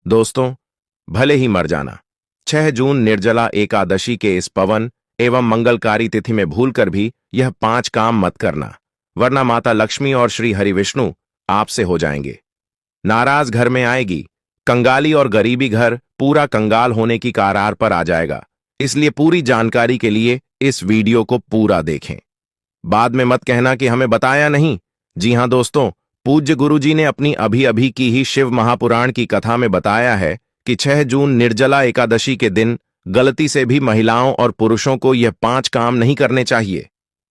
दोस्तों, भले ही मर जाना, 6 जून निर्जला एकादशी के इस पवन एवं मंगलकारी तिथि में भूलकर भी यह 5 काम मत करना, वरना माता लक्ष्मी और श्री हरि विष्णु आपसे हो जाएंगे। नाराज घर में आएगी, कंगाली और गरीबी घर पूरा कंगाल होने की कगार पर आ जाएगा। इसलिए पूरी जानकारी के लिए इस वीडियो को पूरा देखें। बाद में मत कहना कि हमें बताया नहीं। जी हां दोस्तों, पूज्य गुरुजी ने अपनी अभी अभी की ही शिव महापुराण की कथा में बताया है कि 6 जून निर्जला एकादशी के दिन गलती से भी महिलाओं और पुरुषों को यह 5 काम नहीं करने चाहिए।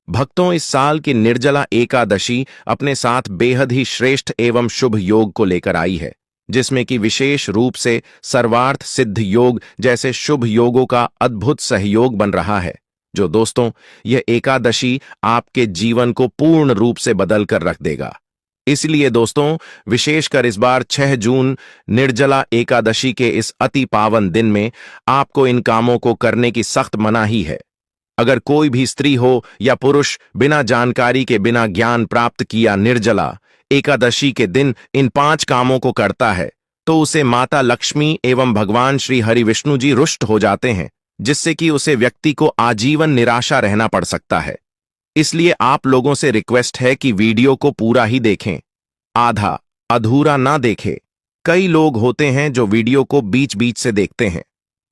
भक्तों, इस साल की निर्जला एकादशी अपने साथ बेहद ही श्रेष्ठ एवं शुभ योग को लेकर आई है, जिसमें कि विशेष रूप से सर्वार्थ सिद्ध योग जैसे शुभ योगों का अद्भुत सहयोग बन रहा है। जो दोस्तों, यह एकादशी आपके जीवन को पूर्ण रूप से बदल कर रख देगा। इसलिए दोस्तों, विशेषकर इस बार 6 जून निर्जला एकादशी के इस अति पावन दिन में आपको इन कामों को करने की सख्त मनाही है। अगर कोई भी स्त्री हो या पुरुष बिना जानकारी के, बिना ज्ञान प्राप्त किया निर्जला एकादशी के दिन इन 5 कामों को करता है, तो उसे माता लक्ष्मी एवं भगवान श्री हरि विष्णु जी रुष्ट हो जाते हैं, जिससे कि उसे व्यक्ति को आजीवन निराशा रहना पड़ सकता है। इसलिए आप लोगों से रिक्वेस्ट है कि वीडियो को पूरा ही देखें, आधा अधूरा ना देखें। कई लोग होते हैं जो वीडियो को बीच बीच से देखते हैं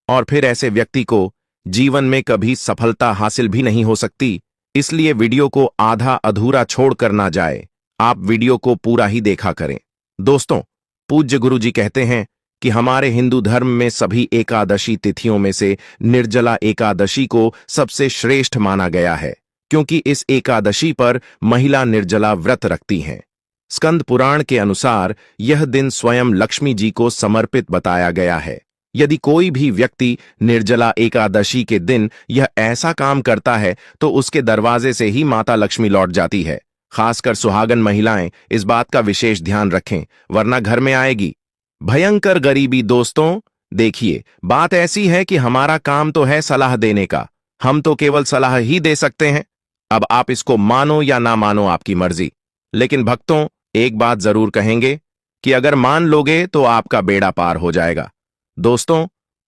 और फिर ऐसे व्यक्ति को जीवन में कभी सफलता हासिल भी नहीं हो सकती। इसलिए वीडियो को आधा अधूरा छोड़कर ना जाए, आप वीडियो को पूरा ही देखा करें। दोस्तों, पूज्य गुरु जी कहते हैं कि हमारे हिंदू धर्म में सभी एकादशी तिथियों में से निर्जला एकादशी को सबसे श्रेष्ठ माना गया है, क्योंकि इस एकादशी पर महिला निर्जला व्रत रखती हैं। स्कंद पुराण के अनुसार यह दिन स्वयं लक्ष्मी जी को समर्पित बताया गया है। यदि कोई भी व्यक्ति निर्जला एकादशी के दिन यह ऐसा काम करता है तो उसके दरवाजे से ही माता लक्ष्मी लौट जाती है। खासकर सुहागन महिलाएं इस बात का विशेष ध्यान रखें, वरना घर में आएगी भयंकर गरीबी। दोस्तों देखिए, बात ऐसी है कि हमारा काम तो है सलाह देने का, हम तो केवल सलाह ही दे सकते हैं। अब आप इसको मानो या ना मानो, आपकी मर्जी। लेकिन भक्तों, एक बात जरूर कहेंगे कि अगर मान लोगे तो आपका बेड़ा पार हो जाएगा। दोस्तों,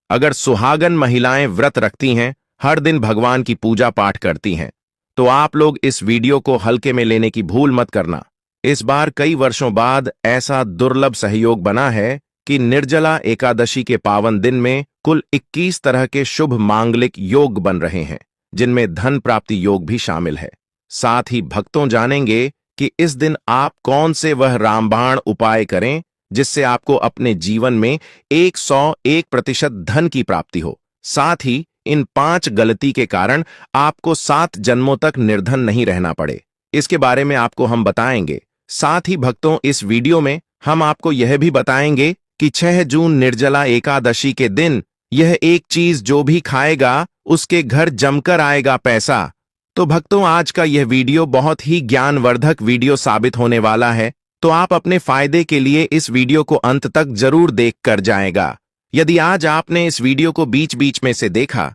अगर सुहागन महिलाएं व्रत रखती हैं, हर दिन भगवान की पूजा पाठ करती हैं, तो आप लोग इस वीडियो को हल्के में लेने की भूल मत करना। इस बार कई वर्षों बाद ऐसा दुर्लभ सहयोग बना है कि निर्जला एकादशी के पावन दिन में कुल 21 तरह के शुभ मांगलिक योग बन रहे हैं, जिनमें धन प्राप्ति योग भी शामिल है। साथ ही भक्तों जानेंगे कि इस दिन आप कौन से वह रामबाण उपाय करें जिससे आपको अपने जीवन में 101% धन की प्राप्ति हो। साथ ही इन 5 गलती के कारण आपको 7 जन्मों तक निर्धन नहीं रहना पड़े, इसके बारे में आपको हम बताएंगे। साथ ही भक्तों, इस वीडियो में हम आपको यह भी बताएंगे कि 6 जून निर्जला एकादशी के दिन यह एक चीज जो भी खाएगा उसके घर जमकर आएगा पैसा। तो भक्तों, आज का यह वीडियो बहुत ही ज्ञानवर्धक वीडियो साबित होने वाला है, तो आप अपने फायदे के लिए इस वीडियो को अंत तक जरूर देख कर जाएगा। यदि आज आपने इस वीडियो को बीच बीच में से देखा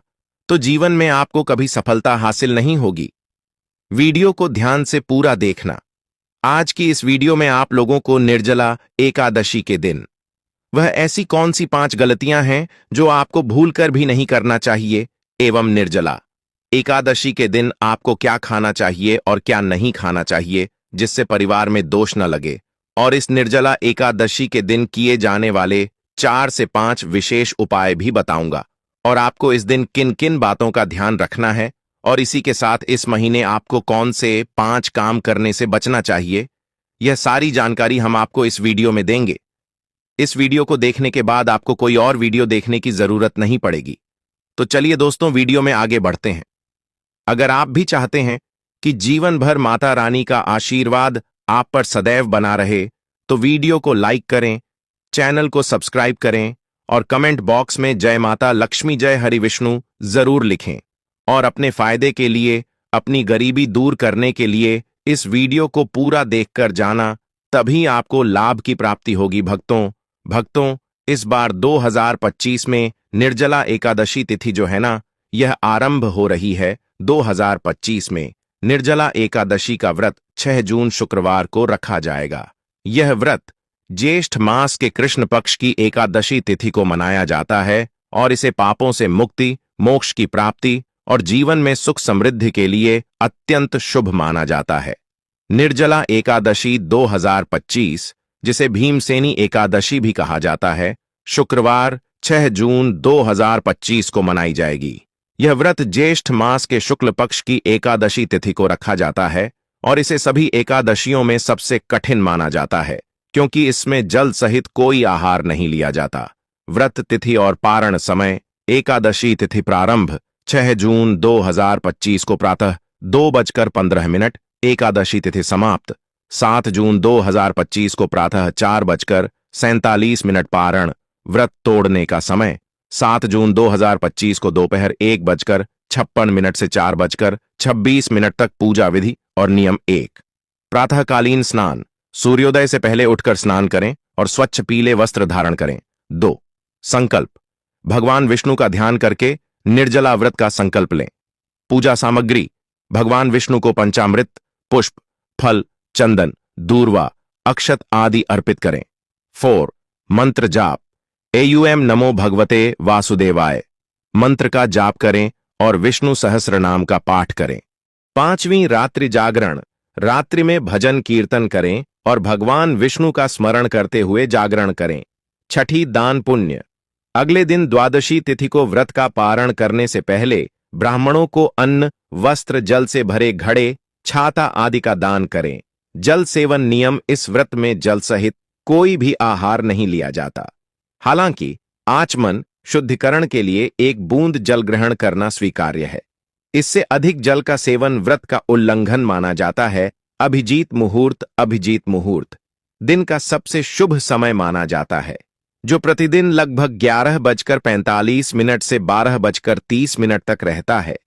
तो जीवन में आपको कभी सफलता हासिल नहीं होगी। वीडियो को ध्यान से पूरा देखना। आज की इस वीडियो में आप लोगों को निर्जला एकादशी के दिन वह ऐसी कौन सी 5 गलतियां हैं जो आपको भूलकर भी नहीं करना चाहिए, एवं निर्जला एकादशी के दिन आपको क्या खाना चाहिए और क्या नहीं खाना चाहिए जिससे परिवार में दोष न लगे, और इस निर्जला एकादशी के दिन किए जाने वाले 4 से 5 विशेष उपाय भी बताऊंगा, और आपको इस दिन किन किन बातों का ध्यान रखना है, और इसी के साथ इस महीने आपको कौन से 5 काम करने से बचना चाहिए, यह सारी जानकारी हम आपको इस वीडियो में देंगे। इस वीडियो को देखने के बाद आपको कोई और वीडियो देखने की जरूरत नहीं पड़ेगी। तो चलिए दोस्तों, वीडियो में आगे बढ़ते हैं। अगर आप भी चाहते हैं कि जीवन भर माता रानी का आशीर्वाद आप पर सदैव बना रहे, तो वीडियो को लाइक करें, चैनल को सब्सक्राइब करें और कमेंट बॉक्स में जय माता लक्ष्मी जय हरि विष्णु जरूर लिखें। और अपने फायदे के लिए, अपनी गरीबी दूर करने के लिए इस वीडियो को पूरा देखकर जाना, तभी आपको लाभ की प्राप्ति होगी। भक्तों, इस बार 2025 में निर्जला एकादशी तिथि जो है ना, यह आरंभ हो रही है 2025 में। निर्जला एकादशी का व्रत 6 जून शुक्रवार को रखा जाएगा। यह व्रत ज्येष्ठ मास के कृष्ण पक्ष की एकादशी तिथि को मनाया जाता है और इसे पापों से मुक्ति, मोक्ष की प्राप्ति और जीवन में सुख समृद्धि के लिए अत्यंत शुभ माना जाता है। निर्जला एकादशी 2025, जिसे भीमसेनी एकादशी भी कहा जाता है, शुक्रवार 6 जून 2025 को मनाई जाएगी। यह व्रत ज्येष्ठ मास के शुक्ल पक्ष की एकादशी तिथि को रखा जाता है और इसे सभी एकादशियों में सबसे कठिन माना जाता है क्योंकि इसमें जल सहित कोई आहार नहीं लिया जाता। व्रत तिथि और पारण समय: एकादशी तिथि प्रारंभ 6 जून 2025 को प्रातः 2:15। एकादशी तिथि समाप्त 7 जून 2025 को प्रातः 4:47। पारण व्रत तोड़ने का समय: 7 जून 2025 को दोपहर 1:56 से 4:26 तक। पूजा विधि और नियम: 1, प्रातःकालीन स्नान: सूर्योदय से पहले उठकर स्नान करें और स्वच्छ पीले वस्त्र धारण करें। 2, संकल्प: भगवान विष्णु का ध्यान करके निर्जला व्रत का संकल्प लें। पूजा सामग्री: भगवान विष्णु को पंचामृत, पुष्प, फल, चंदन, दूर्वा, अक्षत आदि अर्पित करें। 4, मंत्र जाप: एयूएम नमो भगवते वासुदेवाय मंत्र का जाप करें और विष्णु सहस्र नाम का पाठ करें। 5वीं रात्रि जागरण: रात्रि में भजन कीर्तन करें और भगवान विष्णु का स्मरण करते हुए जागरण करें। 6ठी दान पुण्य: अगले दिन द्वादशी तिथि को व्रत का पारण करने से पहले ब्राह्मणों को अन्न, वस्त्र, जल से भरे घड़े, छाता आदि का दान करें। जल सेवन नियम: इस व्रत में जल सहित कोई भी आहार नहीं लिया जाता। हालांकि आचमन शुद्धिकरण के लिए 1 बूंद जल ग्रहण करना स्वीकार्य है। इससे अधिक जल का सेवन व्रत का उल्लंघन माना जाता है। अभिजीत मुहूर्त दिन का सबसे शुभ समय माना जाता है, जो प्रतिदिन लगभग 11:45 से 12:30 तक रहता है।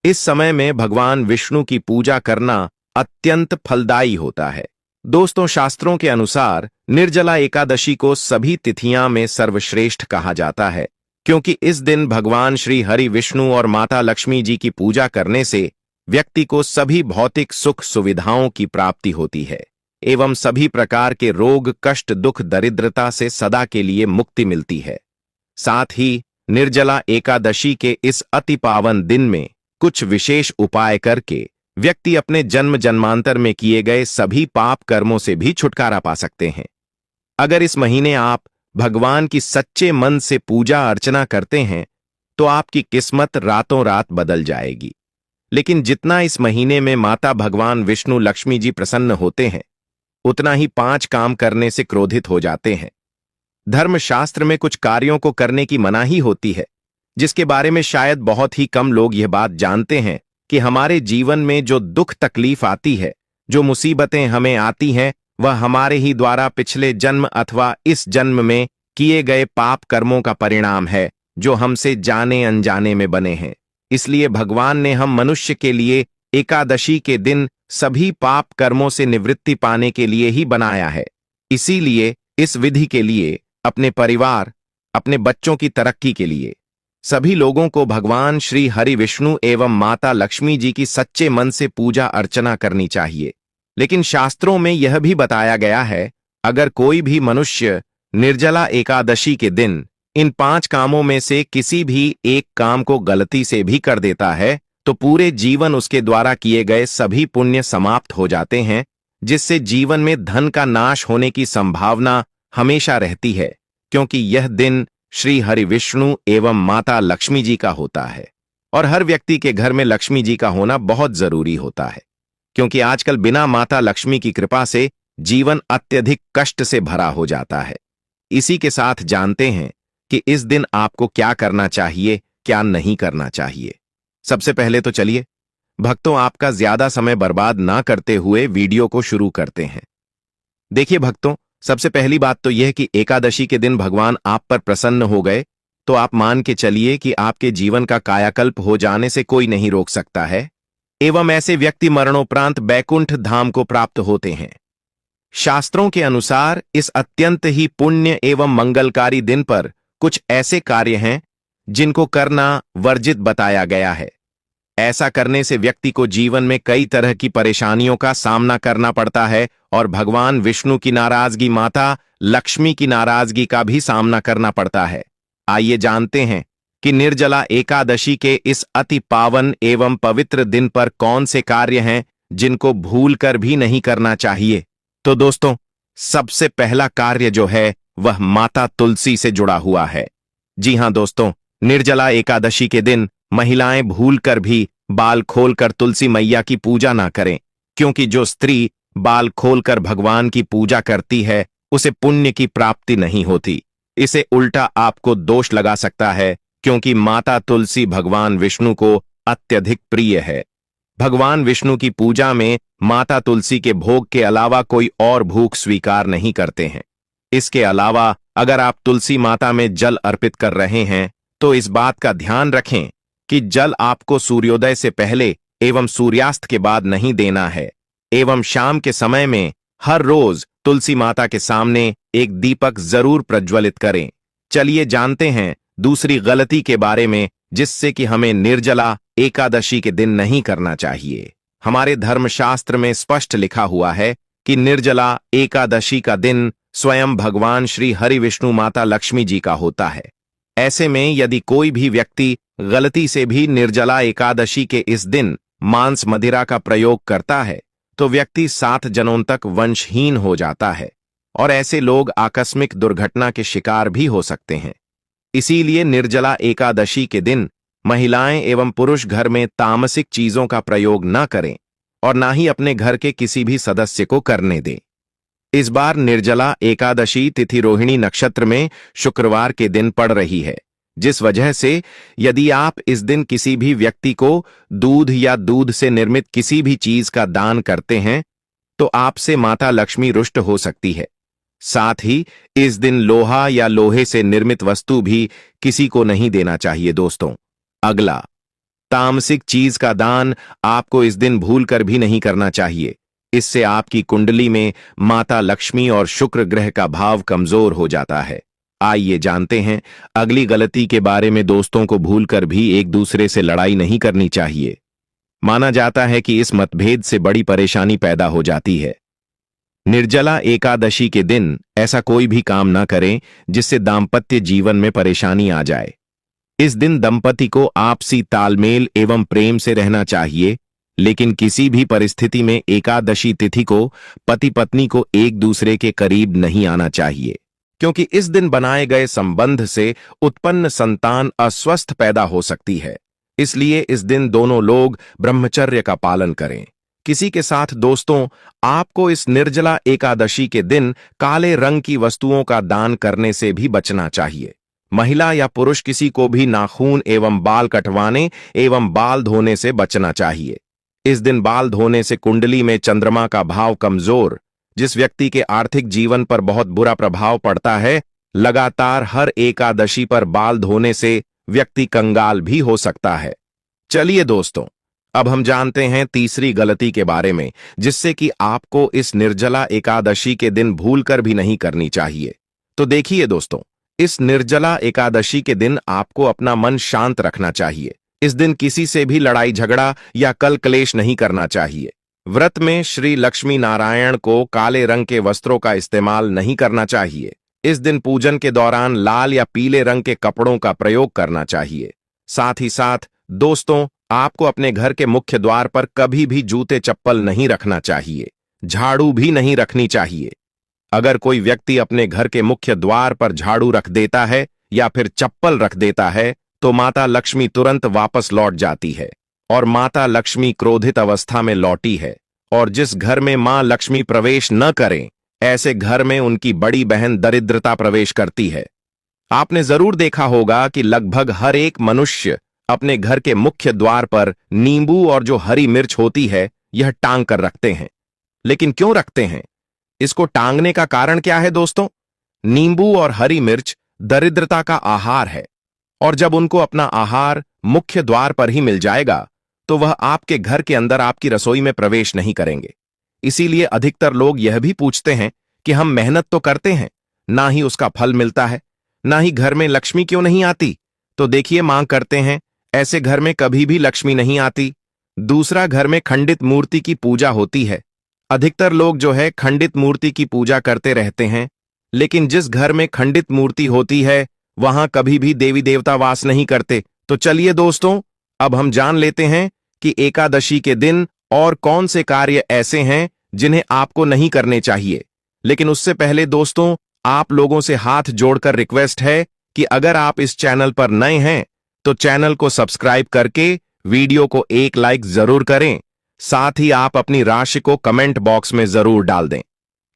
इस समय में भगवान विष्णु की पूजा करना अत्यंत फलदायी होता है। दोस्तों, शास्त्रों के अनुसार निर्जला एकादशी को सभी तिथियां में सर्वश्रेष्ठ कहा जाता है क्योंकि इस दिन भगवान श्री हरि विष्णु और माता लक्ष्मी जी की पूजा करने से व्यक्ति को सभी भौतिक सुख सुविधाओं की प्राप्ति होती है एवं सभी प्रकार के रोग, कष्ट, दुख, दरिद्रता से सदा के लिए मुक्ति मिलती है। साथ ही निर्जला एकादशी के इस अति पावन दिन में कुछ विशेष उपाय करके व्यक्ति अपने जन्म जन्मांतर में किए गए सभी पाप कर्मों से भी छुटकारा पा सकते हैं। अगर इस महीने आप भगवान की सच्चे मन से पूजा अर्चना करते हैं तो आपकी किस्मत रातों रात बदल जाएगी। लेकिन जितना इस महीने में माता भगवान विष्णु लक्ष्मी जी प्रसन्न होते हैं, उतना ही 5 काम करने से क्रोधित हो जाते हैं। धर्मशास्त्र में कुछ कार्यों को करने की मनाही होती है, जिसके बारे में शायद बहुत ही कम लोग यह बात जानते हैं कि हमारे जीवन में जो दुख तकलीफ आती है, जो मुसीबतें हमें आती हैं, वह हमारे ही द्वारा पिछले जन्म अथवा इस जन्म में किए गए पाप कर्मों का परिणाम है, जो हमसे जाने अनजाने में बने हैं। इसलिए भगवान ने हम मनुष्य के लिए एकादशी के दिन सभी पाप कर्मों से निवृत्ति पाने के लिए ही बनाया है। इसीलिए इस विधि के लिए अपने परिवार, अपने बच्चों की तरक्की के लिए सभी लोगों को भगवान श्री हरि विष्णु एवं माता लक्ष्मी जी की सच्चे मन से पूजा अर्चना करनी चाहिए। लेकिन शास्त्रों में यह भी बताया गया है, अगर कोई भी मनुष्य निर्जला एकादशी के दिन इन 5 कामों में से किसी भी एक काम को गलती से भी कर देता है तो पूरे जीवन उसके द्वारा किए गए सभी पुण्य समाप्त हो जाते हैं, जिससे जीवन में धन का नाश होने की संभावना हमेशा रहती है, क्योंकि यह दिन श्री हरि विष्णु एवं माता लक्ष्मी जी का होता है। और हर व्यक्ति के घर में लक्ष्मी जी का होना बहुत जरूरी होता है, क्योंकि आजकल बिना माता लक्ष्मी की कृपा से जीवन अत्यधिक कष्ट से भरा हो जाता है। इसी के साथ जानते हैं कि इस दिन आपको क्या करना चाहिए, क्या नहीं करना चाहिए। सबसे पहले तो चलिए भक्तों, आपका ज्यादा समय बर्बाद ना करते हुए वीडियो को शुरू करते हैं। देखिए भक्तों, सबसे पहली बात तो यह कि एकादशी के दिन भगवान आप पर प्रसन्न हो गए तो आप मान के चलिए कि आपके जीवन का कायाकल्प हो जाने से कोई नहीं रोक सकता है एवं ऐसे व्यक्ति मरणोपरांत बैकुंठ धाम को प्राप्त होते हैं। शास्त्रों के अनुसार इस अत्यंत ही पुण्य एवं मंगलकारी दिन पर कुछ ऐसे कार्य हैं जिनको करना वर्जित बताया गया है। ऐसा करने से व्यक्ति को जीवन में कई तरह की परेशानियों का सामना करना पड़ता है और भगवान विष्णु की नाराजगी, माता लक्ष्मी की नाराजगी का भी सामना करना पड़ता है। आइए जानते हैं कि निर्जला एकादशी के इस अति पावन एवं पवित्र दिन पर कौन से कार्य हैं जिनको भूलकर भी नहीं करना चाहिए। तो दोस्तों, सबसे पहला कार्य जो है वह माता तुलसी से जुड़ा हुआ है। जी हां दोस्तों, निर्जला एकादशी के दिन महिलाएं भूलकर भी बाल खोलकर तुलसी मैया की पूजा ना करें, क्योंकि जो स्त्री बाल खोलकर भगवान की पूजा करती है उसे पुण्य की प्राप्ति नहीं होती। इसे उल्टा आपको दोष लगा सकता है, क्योंकि माता तुलसी भगवान विष्णु को अत्यधिक प्रिय है। भगवान विष्णु की पूजा में माता तुलसी के भोग के अलावा कोई और भूख स्वीकार नहीं करते हैं। इसके अलावा अगर आप तुलसी माता में जल अर्पित कर रहे हैं तो इस बात का ध्यान रखें कि जल आपको सूर्योदय से पहले एवं सूर्यास्त के बाद नहीं देना है, एवं शाम के समय में हर रोज तुलसी माता के सामने एक दीपक जरूर प्रज्वलित करें। चलिए जानते हैं दूसरी गलती के बारे में, जिससे कि हमें निर्जला एकादशी के दिन नहीं करना चाहिए। हमारे धर्मशास्त्र में स्पष्ट लिखा हुआ है कि निर्जला एकादशी का दिन स्वयं भगवान श्री हरि विष्णु माता लक्ष्मी जी का होता है। ऐसे में यदि कोई भी व्यक्ति गलती से भी निर्जला एकादशी के इस दिन मांस मदिरा का प्रयोग करता है तो व्यक्ति 7 जन्मों तक वंशहीन हो जाता है, और ऐसे लोग आकस्मिक दुर्घटना के शिकार भी हो सकते हैं। इसीलिए निर्जला एकादशी के दिन महिलाएं एवं पुरुष घर में तामसिक चीजों का प्रयोग न करें और ना ही अपने घर के किसी भी सदस्य को करने दें। इस बार निर्जला एकादशी तिथि रोहिणी नक्षत्र में शुक्रवार के दिन पड़ रही है, जिस वजह से यदि आप इस दिन किसी भी व्यक्ति को दूध या दूध से निर्मित किसी भी चीज का दान करते हैं तो आपसे माता लक्ष्मी रुष्ट हो सकती है। साथ ही इस दिन लोहा या लोहे से निर्मित वस्तु भी किसी को नहीं देना चाहिए दोस्तों। अगला, तामसिक चीज का दान आपको इस दिन भूलकर भी नहीं करना चाहिए। इससे आपकी कुंडली में माता लक्ष्मी और शुक्र ग्रह का भाव कमजोर हो जाता है। आइए जानते हैं अगली गलती के बारे में। दोस्तों को भूलकर भी एक दूसरे से लड़ाई नहीं करनी चाहिए। माना जाता है कि इस मतभेद से बड़ी परेशानी पैदा हो जाती है। निर्जला एकादशी के दिन ऐसा कोई भी काम ना करें जिससे दाम्पत्य जीवन में परेशानी आ जाए। इस दिन दंपति को आपसी तालमेल एवं प्रेम से रहना चाहिए, लेकिन किसी भी परिस्थिति में एकादशी तिथि को पति पत्नी को एक दूसरे के करीब नहीं आना चाहिए, क्योंकि इस दिन बनाए गए संबंध से उत्पन्न संतान अस्वस्थ पैदा हो सकती है। इसलिए इस दिन दोनों लोग ब्रह्मचर्य का पालन करें। किसी के साथ दोस्तों, आपको इस निर्जला एकादशी के दिन काले रंग की वस्तुओं का दान करने से भी बचना चाहिए। महिला या पुरुष किसी को भी नाखून एवं बाल कटवाने एवं बाल धोने से बचना चाहिए। इस दिन बाल धोने से कुंडली में चंद्रमा का भाव कमजोर, जिस व्यक्ति के आर्थिक जीवन पर बहुत बुरा प्रभाव पड़ता है, लगातार हर एकादशी पर बाल धोने से व्यक्ति कंगाल भी हो सकता है। चलिए दोस्तों, अब हम जानते हैं तीसरी गलती के बारे में, जिससे कि आपको इस निर्जला एकादशी के दिन भूलकर भी नहीं करनी चाहिए। तो देखिए दोस्तों, इस निर्जला एकादशी के दिन आपको अपना मन शांत रखना चाहिए। इस दिन किसी से भी लड़ाई झगड़ा या कल क्लेश नहीं करना चाहिए। व्रत में श्री लक्ष्मी नारायण को काले रंग के वस्त्रों का इस्तेमाल नहीं करना चाहिए। इस दिन पूजन के दौरान लाल या पीले रंग के कपड़ों का प्रयोग करना चाहिए। साथ ही साथ दोस्तों, आपको अपने घर के मुख्य द्वार पर कभी भी जूते चप्पल नहीं रखना चाहिए। झाड़ू भी नहीं रखनी चाहिए। अगर कोई व्यक्ति अपने घर के मुख्य द्वार पर झाड़ू रख देता है या फिर चप्पल रख देता है तो माता लक्ष्मी तुरंत वापस लौट जाती है, और माता लक्ष्मी क्रोधित अवस्था में लौटी है। और जिस घर में मां लक्ष्मी प्रवेश न करें, ऐसे घर में उनकी बड़ी बहन दरिद्रता प्रवेश करती है। आपने जरूर देखा होगा कि लगभग हर एक मनुष्य अपने घर के मुख्य द्वार पर नींबू और जो हरी मिर्च होती है यह टांग कर रखते हैं। लेकिन क्यों रखते हैं? इसको टांगने का कारण क्या है दोस्तों? नींबू और हरी मिर्च दरिद्रता का आहार है, और जब उनको अपना आहार मुख्य द्वार पर ही मिल जाएगा तो वह आपके घर के अंदर आपकी रसोई में प्रवेश नहीं करेंगे। इसीलिए अधिकतर लोग यह भी पूछते हैं कि हम मेहनत तो करते हैं, ना ही उसका फल मिलता है, ना ही घर में लक्ष्मी क्यों नहीं आती? तो देखिए, मांग करते हैं, ऐसे घर में कभी भी लक्ष्मी नहीं आती। दूसरा, घर में खंडित मूर्ति की पूजा होती है। अधिकतर लोग जो है खंडित मूर्ति की पूजा करते रहते हैं। लेकिन जिस घर में खंडित मूर्ति होती है वहां कभी भी देवी देवता वास नहीं करते। तो चलिए दोस्तों, अब हम जान लेते हैं कि एकादशी के दिन और कौन से कार्य ऐसे हैं जिन्हें आपको नहीं करने चाहिए। लेकिन उससे पहले दोस्तों, आप लोगों से हाथ जोड़कर रिक्वेस्ट है कि अगर आप इस चैनल पर नए हैं तो चैनल को सब्सक्राइब करके वीडियो को एक लाइक जरूर करें। साथ ही आप अपनी राशि को कमेंट बॉक्स में जरूर डाल दें,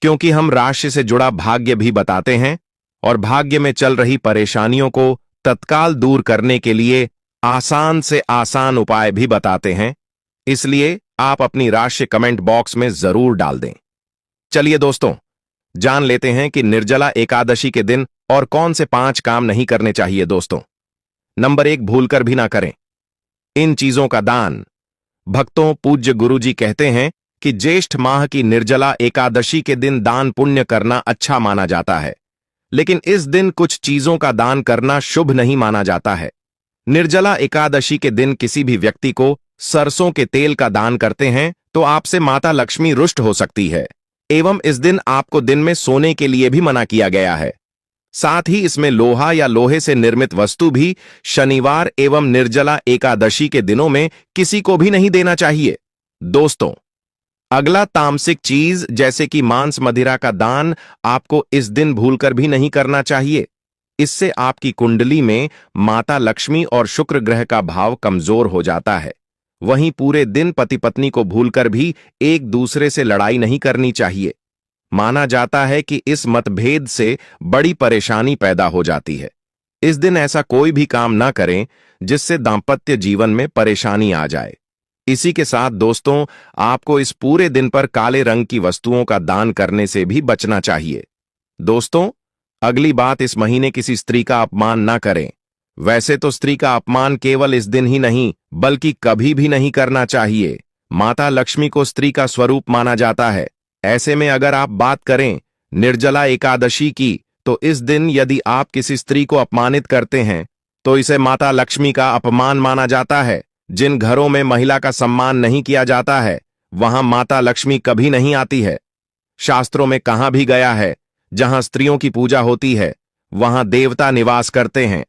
क्योंकि हम राशि से जुड़ा भाग्य भी बताते हैं और भाग्य में चल रही परेशानियों को तत्काल दूर करने के लिए आसान से आसान उपाय भी बताते हैं। इसलिए आप अपनी राशि कमेंट बॉक्स में जरूर डाल दें। चलिए दोस्तों, जान लेते हैं कि निर्जला एकादशी के दिन और कौन से 5 काम नहीं करने चाहिए। दोस्तों, नंबर 1, भूलकर भी ना करें इन चीजों का दान। भक्तों, पूज्य गुरुजी कहते हैं कि ज्येष्ठ माह की निर्जला एकादशी के दिन दान पुण्य करना अच्छा माना जाता है, लेकिन इस दिन कुछ चीजों का दान करना शुभ नहीं माना जाता है। निर्जला एकादशी के दिन किसी भी व्यक्ति को सरसों के तेल का दान करते हैं तो आपसे माता लक्ष्मी रुष्ट हो सकती है, एवं इस दिन आपको दिन में सोने के लिए भी मना किया गया है। साथ ही इसमें लोहा या लोहे से निर्मित वस्तु भी शनिवार एवं निर्जला एकादशी के दिनों में किसी को भी नहीं देना चाहिए। दोस्तों, अगला तामसिक चीज जैसे कि मांस मदिरा का दान आपको इस दिन भूलकर भी नहीं करना चाहिए। इससे आपकी कुंडली में माता लक्ष्मी और शुक्र ग्रह का भाव कमजोर हो जाता है। वहीं पूरे दिन पति पत्नी को भूलकर भी एक दूसरे से लड़ाई नहीं करनी चाहिए। माना जाता है कि इस मतभेद से बड़ी परेशानी पैदा हो जाती है। इस दिन ऐसा कोई भी काम ना करें जिससे दांपत्य जीवन में परेशानी आ जाए। इसी के साथ दोस्तों, आपको इस पूरे दिन पर काले रंग की वस्तुओं का दान करने से भी बचना चाहिए। दोस्तों, अगली बात, इस महीने किसी स्त्री का अपमान ना करें। वैसे तो स्त्री का अपमान केवल इस दिन ही नहीं बल्कि कभी भी नहीं करना चाहिए। माता लक्ष्मी को स्त्री का स्वरूप माना जाता है। ऐसे में अगर आप बात करें निर्जला एकादशी की, तो इस दिन यदि आप किसी स्त्री को अपमानित करते हैं तो इसे माता लक्ष्मी का अपमान माना जाता है। जिन घरों में महिला का सम्मान नहीं किया जाता है वहां माता लक्ष्मी कभी नहीं आती है। शास्त्रों में कहा भी गया है, जहां स्त्रियों की पूजा होती है वहां देवता निवास करते हैं।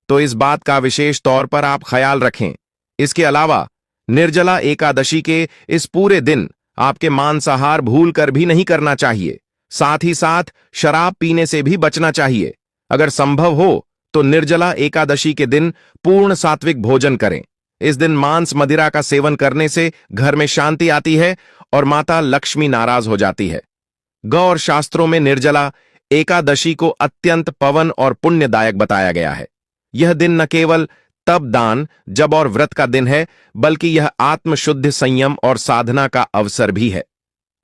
तो इस बात का विशेष तौर पर आप ख्याल रखें। इसके अलावा निर्जला एकादशी के इस पूरे दिन आपके मांसाहार भूल कर भी नहीं करना चाहिए। साथ ही साथ शराब पीने से भी बचना चाहिए। अगर संभव हो तो निर्जला एकादशी के दिन पूर्ण सात्विक भोजन करें। इस दिन मांस मदिरा का सेवन करने से घर में शांति आती है और माता लक्ष्मी नाराज हो जाती है। गौर शास्त्रों में निर्जला एकादशी को अत्यंत पवन और पुण्यदायक बताया गया है। यह दिन न केवल तप दान जप और व्रत का दिन है, बल्कि यह आत्मशुद्ध संयम और साधना का अवसर भी है।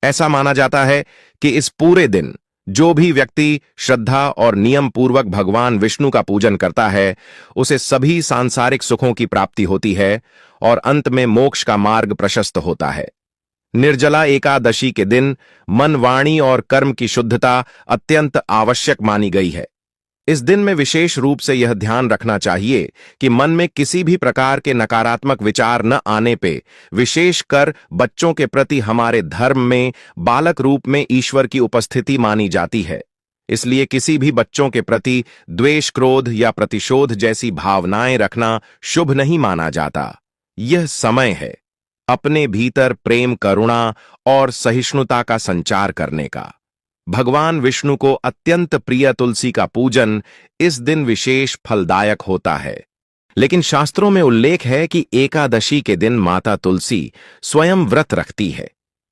ऐसा माना जाता है कि इस पूरे दिन जो भी व्यक्ति श्रद्धा और नियम पूर्वक भगवान विष्णु का पूजन करता है उसे सभी सांसारिक सुखों की प्राप्ति होती है और अंत में मोक्ष का मार्ग प्रशस्त होता है। निर्जला एकादशी के दिन मन, वाणी और कर्म की शुद्धता अत्यंत आवश्यक मानी गई है। इस दिन में विशेष रूप से यह ध्यान रखना चाहिए कि मन में किसी भी प्रकार के नकारात्मक विचार न आने पे, विशेषकर बच्चों के प्रति हमारे धर्म में बालक रूप में ईश्वर की उपस्थिति मानी जाती है। इसलिए किसी भी बच्चों के प्रति द्वेष, क्रोध या प्रतिशोध जैसी भावनाएं रखना शुभ नहीं माना जाता। यह समय है अपने भीतर प्रेम, करुणा और सहिष्णुता का संचार करने का। भगवान विष्णु को अत्यंत प्रिय तुलसी का पूजन इस दिन विशेष फलदायक होता है। लेकिन शास्त्रों में उल्लेख है कि एकादशी के दिन माता तुलसी स्वयं व्रत रखती है,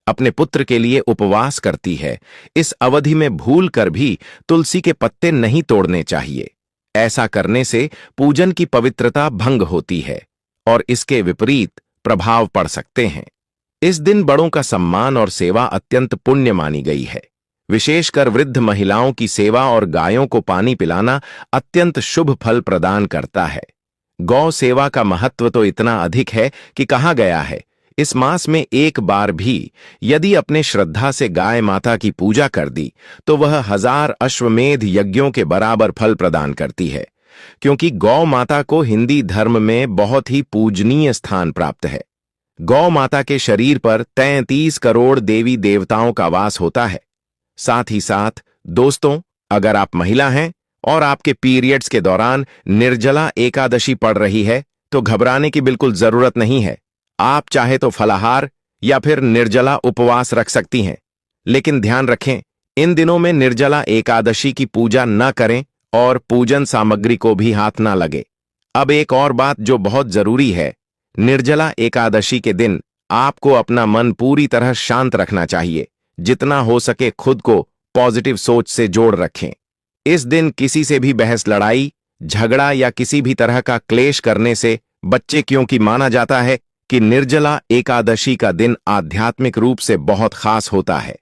अपने पुत्र के लिए उपवास करती है। इस अवधि में भूल कर भी तुलसी के पत्ते नहीं तोड़ने चाहिए। ऐसा करने से पूजन की पवित्रता भंग होती है और इसके विपरीत प्रभाव पड़ सकते हैं। इस दिन बड़ों का सम्मान और सेवा अत्यंत पुण्य मानी गई है। विशेषकर वृद्ध महिलाओं की सेवा और गायों को पानी पिलाना अत्यंत शुभ फल प्रदान करता है। गौ सेवा का महत्व तो इतना अधिक है कि कहा गया है, इस मास में एक बार भी यदि अपने श्रद्धा से गाय माता की पूजा कर दी तो वह 1000 अश्वमेध यज्ञों के बराबर फल प्रदान करती है। क्योंकि गौ माता को हिंदी धर्म में बहुत ही पूजनीय स्थान प्राप्त है। गौ माता के शरीर पर 33 करोड़ देवी देवताओं का वास होता है। साथ ही साथ दोस्तों, अगर आप महिला हैं और आपके पीरियड्स के दौरान निर्जला एकादशी पड़ रही है तो घबराने की बिल्कुल जरूरत नहीं है। आप चाहे तो फलाहार या फिर निर्जला उपवास रख सकती हैं, लेकिन ध्यान रखें, इन दिनों में निर्जला एकादशी की पूजा न करें और पूजन सामग्री को भी हाथ ना लगे। अब एक और बात जो बहुत जरूरी है, निर्जला एकादशी के दिन आपको अपना मन पूरी तरह शांत रखना चाहिए। जितना हो सके खुद को पॉजिटिव सोच से जोड़ रखें। इस दिन किसी से भी बहस, लड़ाई झगड़ा या किसी भी तरह का क्लेश करने से बच्चे, क्योंकि माना जाता है कि निर्जला एकादशी का दिन आध्यात्मिक रूप से बहुत खास होता है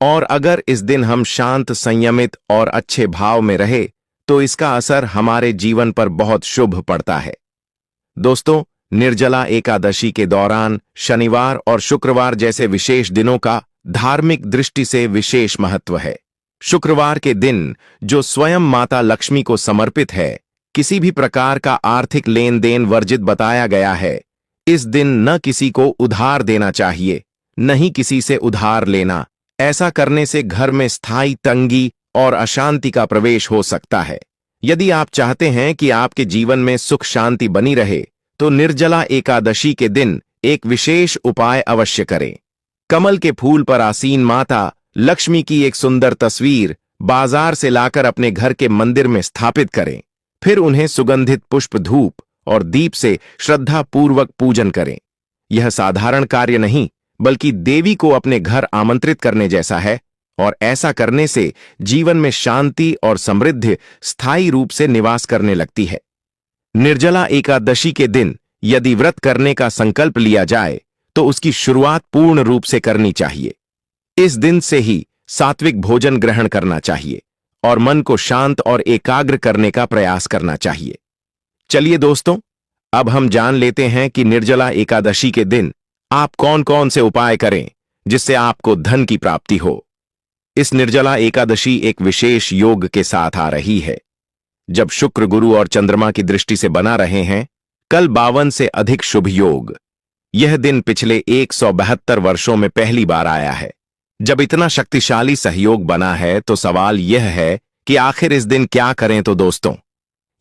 और अगर इस दिन हम शांत, संयमित और अच्छे भाव में रहे तो इसका असर हमारे जीवन पर बहुत शुभ पड़ता है। दोस्तों, निर्जला एकादशी के दौरान शनिवार और शुक्रवार जैसे विशेष दिनों का धार्मिक दृष्टि से विशेष महत्व है। शुक्रवार के दिन, जो स्वयं माता लक्ष्मी को समर्पित है, किसी भी प्रकार का आर्थिक लेन देन वर्जित बताया गया है। इस दिन न किसी को उधार देना चाहिए, न ही किसी से उधार लेना। ऐसा करने से घर में स्थायी तंगी और अशांति का प्रवेश हो सकता है। यदि आप चाहते हैं कि आपके जीवन में सुख शांति बनी रहे तो निर्जला एकादशी के दिन एक विशेष उपाय अवश्य करें। कमल के फूल पर आसीन माता लक्ष्मी की एक सुंदर तस्वीर बाजार से लाकर अपने घर के मंदिर में स्थापित करें। फिर उन्हें सुगंधित पुष्प, धूप और दीप से श्रद्धा पूर्वक पूजन करें। यह साधारण कार्य नहीं, बल्कि देवी को अपने घर आमंत्रित करने जैसा है और ऐसा करने से जीवन में शांति और समृद्धि स्थायी रूप से निवास करने लगती है। निर्जला एकादशी के दिन यदि व्रत करने का संकल्प लिया जाए तो उसकी शुरुआत पूर्ण रूप से करनी चाहिए। इस दिन से ही सात्विक भोजन ग्रहण करना चाहिए और मन को शांत और एकाग्र करने का प्रयास करना चाहिए। चलिए दोस्तों, अब हम जान लेते हैं कि निर्जला एकादशी के दिन आप कौन कौन से उपाय करें जिससे आपको धन की प्राप्ति हो। इस निर्जला एकादशी एक विशेष योग के साथ आ रही है। जब शुक्र, गुरु और चंद्रमा की दृष्टि से बना रहे हैं, कल 52 से अधिक शुभ योग। यह दिन पिछले 172 वर्षों में पहली बार आया है। जब इतना शक्तिशाली सहयोग बना है तो सवाल यह है कि आखिर इस दिन क्या करें। तो दोस्तों,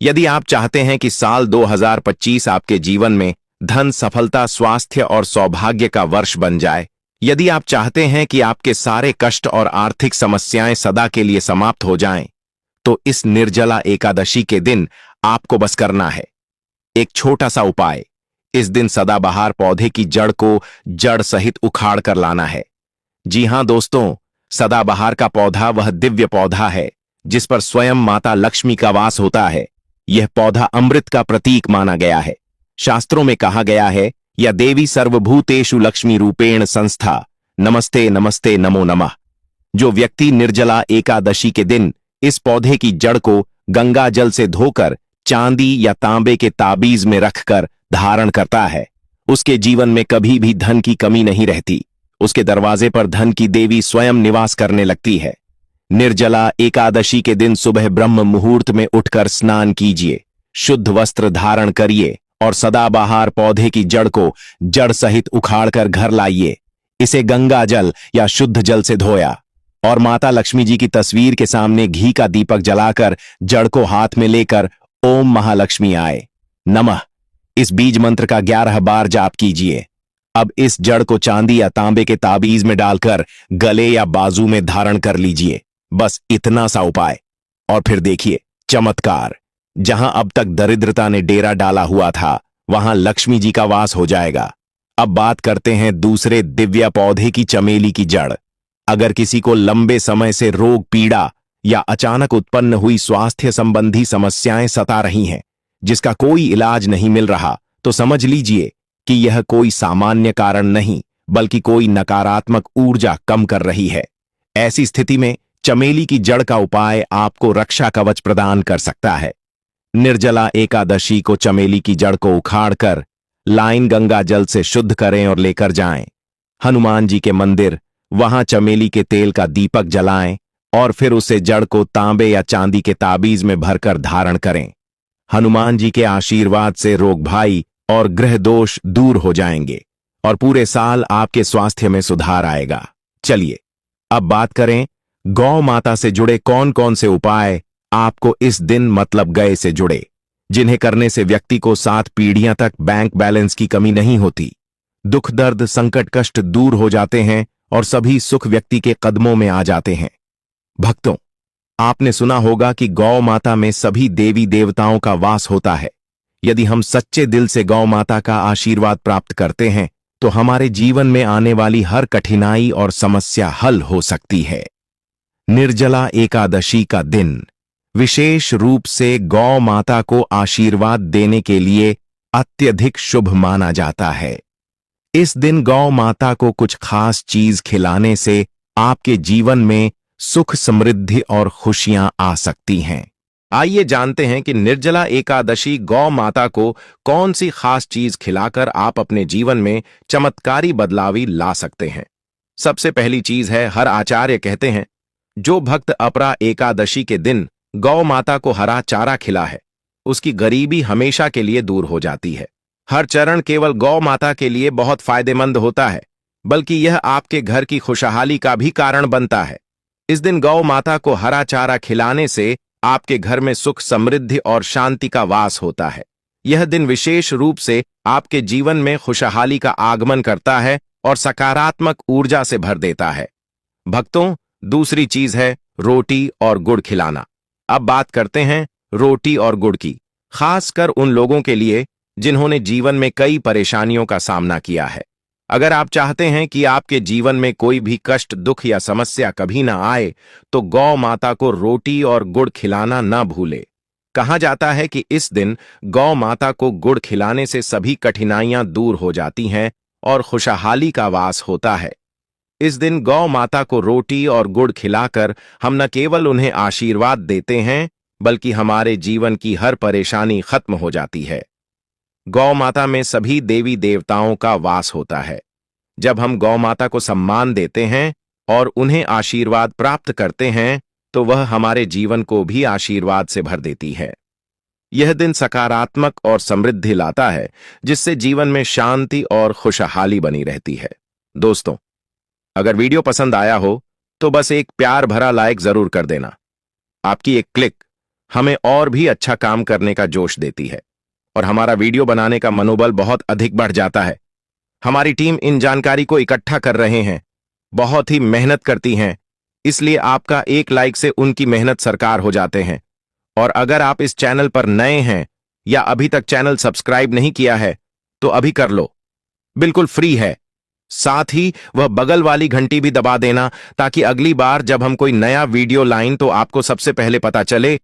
यदि आप चाहते हैं कि साल 2025 आपके जीवन में धन, सफलता, स्वास्थ्य और सौभाग्य का वर्ष बन जाए, यदि आप चाहते हैं कि आपके सारे कष्ट और आर्थिक समस्याएं सदा के लिए समाप्त हो जाएं, तो इस निर्जला एकादशी के दिन आपको बस करना है एक छोटा सा उपाय। इस दिन सदाबहार पौधे की जड़ को जड़ सहित उखाड़ कर लाना है। जी हां दोस्तों, सदाबहार का पौधा वह दिव्य पौधा है जिस पर स्वयं माता लक्ष्मी का वास होता है। यह पौधा अमृत का प्रतीक माना गया है। शास्त्रों में कहा गया है, या देवी सर्वभूतेषु लक्ष्मी रूपेण संस्था, नमस्ते नमस्ते नमो नमः। जो व्यक्ति निर्जला एकादशी के दिन इस पौधे की जड़ को गंगा जल से धोकर चांदी या तांबे के ताबीज में रखकर धारण करता है, उसके जीवन में कभी भी धन की कमी नहीं रहती। उसके दरवाजे पर धन की देवी स्वयं निवास करने लगती है। निर्जला एकादशी के दिन सुबह ब्रह्म मुहूर्त में उठकर स्नान कीजिए, शुद्ध वस्त्र धारण करिए और सदाबहार पौधे की जड़ को जड़ सहित उखाड़कर घर लाइए। इसे गंगा जल या शुद्ध जल से धोया और माता लक्ष्मी जी की तस्वीर के सामने घी का दीपक जलाकर जड़ को हाथ में लेकर ओम महालक्ष्मी आए नमः इस बीज मंत्र का 11 बार जाप कीजिए। अब इस जड़ को चांदी या तांबे के ताबीज में डालकर गले या बाजू में धारण कर लीजिए। बस इतना सा उपाय, और फिर देखिए चमत्कार। जहां अब तक दरिद्रता ने डेरा डाला हुआ था, वहां लक्ष्मी जी का वास हो जाएगा। अब बात करते हैं दूसरे दिव्य पौधे की, चमेली की जड़। अगर किसी को लंबे समय से रोग, पीड़ा या अचानक उत्पन्न हुई स्वास्थ्य संबंधी समस्याएं सता रही हैं, जिसका कोई इलाज नहीं मिल रहा, तो समझ लीजिए कि यह कोई सामान्य कारण नहीं, बल्कि कोई नकारात्मक ऊर्जा कम कर रही है। ऐसी स्थिति में चमेली की जड़ का उपाय आपको रक्षा कवच प्रदान कर सकता है। निर्जला एकादशी को चमेली की जड़ को उखाड़कर लाइन गंगा जल से शुद्ध करें और लेकर जाएं हनुमान जी के मंदिर। वहां चमेली के तेल का दीपक जलाएं और फिर उसे जड़ को तांबे या चांदी के ताबीज में भरकर धारण करें। हनुमान जी के आशीर्वाद से रोग भाई और ग्रह दोष दूर हो जाएंगे और पूरे साल आपके स्वास्थ्य में सुधार आएगा। चलिए अब बात करें गौ माता से जुड़े कौन कौन से उपाय आपको इस दिन मतलब गए से जुड़े, जिन्हें करने से व्यक्ति को 7 पीढ़ियां तक बैंक बैलेंस की कमी नहीं होती, दुख दर्द संकट कष्ट दूर हो जाते हैं और सभी सुख व्यक्ति के कदमों में आ जाते हैं। भक्तों, आपने सुना होगा कि गौ माता में सभी देवी देवताओं का वास होता है। यदि हम सच्चे दिल से गौ माता का आशीर्वाद प्राप्त करते हैं तो हमारे जीवन में आने वाली हर कठिनाई और समस्या हल हो सकती है। निर्जला एकादशी का दिन विशेष रूप से गौ माता को आशीर्वाद देने के लिए अत्यधिक शुभ माना जाता है। इस दिन गौ माता को कुछ खास चीज खिलाने से आपके जीवन में सुख समृद्धि और खुशियां आ सकती हैं। आइए जानते हैं कि निर्जला एकादशी गौ माता को कौन सी खास चीज खिलाकर आप अपने जीवन में चमत्कारी बदलावी ला सकते हैं। सबसे पहली चीज है, हर आचार्य कहते हैं जो भक्त अपरा एकादशी के दिन गौ माता को हरा चारा खिला है उसकी गरीबी हमेशा के लिए दूर हो जाती है। हर चरण केवल गौ माता के लिए बहुत फायदेमंद होता है, बल्कि यह आपके घर की खुशहाली का भी कारण बनता है। इस दिन गौ माता को हरा चारा खिलाने से आपके घर में सुख समृद्धि और शांति का वास होता है। यह दिन विशेष रूप से आपके जीवन में खुशहाली का आगमन करता है और सकारात्मक ऊर्जा से भर देता है। भक्तों, दूसरी चीज है रोटी और गुड़ खिलाना। अब बात करते हैं रोटी और गुड़ की, खासकर उन लोगों के लिए जिन्होंने जीवन में कई परेशानियों का सामना किया है। अगर आप चाहते हैं कि आपके जीवन में कोई भी कष्ट दुख या समस्या कभी ना आए तो गौ माता को रोटी और गुड़ खिलाना ना भूले। कहा जाता है कि इस दिन गौ माता को गुड़ खिलाने से सभी कठिनाइयां दूर हो जाती हैं और खुशहाली का वास होता है। इस दिन गौ माता को रोटी और गुड़ खिलाकर हम न केवल उन्हें आशीर्वाद देते हैं बल्कि हमारे जीवन की हर परेशानी खत्म हो जाती है। गौ माता में सभी देवी देवताओं का वास होता है। जब हम गौ माता को सम्मान देते हैं और उन्हें आशीर्वाद प्राप्त करते हैं तो वह हमारे जीवन को भी आशीर्वाद से भर देती है। यह दिन सकारात्मक और समृद्धि लाता है जिससे जीवन में शांति और खुशहाली बनी रहती है। दोस्तों, अगर वीडियो पसंद आया हो तो बस एक प्यार भरा लाइक जरूर कर देना। आपकी एक क्लिक हमें और भी अच्छा काम करने का जोश देती है और हमारा वीडियो बनाने का मनोबल बहुत अधिक बढ़ जाता है। हमारी टीम इन जानकारी को इकट्ठा कर रहे हैं, बहुत ही मेहनत करती हैं, इसलिए आपका एक लाइक से उनकी मेहनत साकार हो जाते हैं। और अगर आप इस चैनल पर नए हैं या अभी तक चैनल सब्सक्राइब नहीं किया है तो अभी कर लो, बिल्कुल फ्री है। साथ ही वह बगल वाली घंटी भी दबा देना ताकि अगली बार जब हम कोई नया वीडियो लाइन तो आपको सबसे पहले पता चले।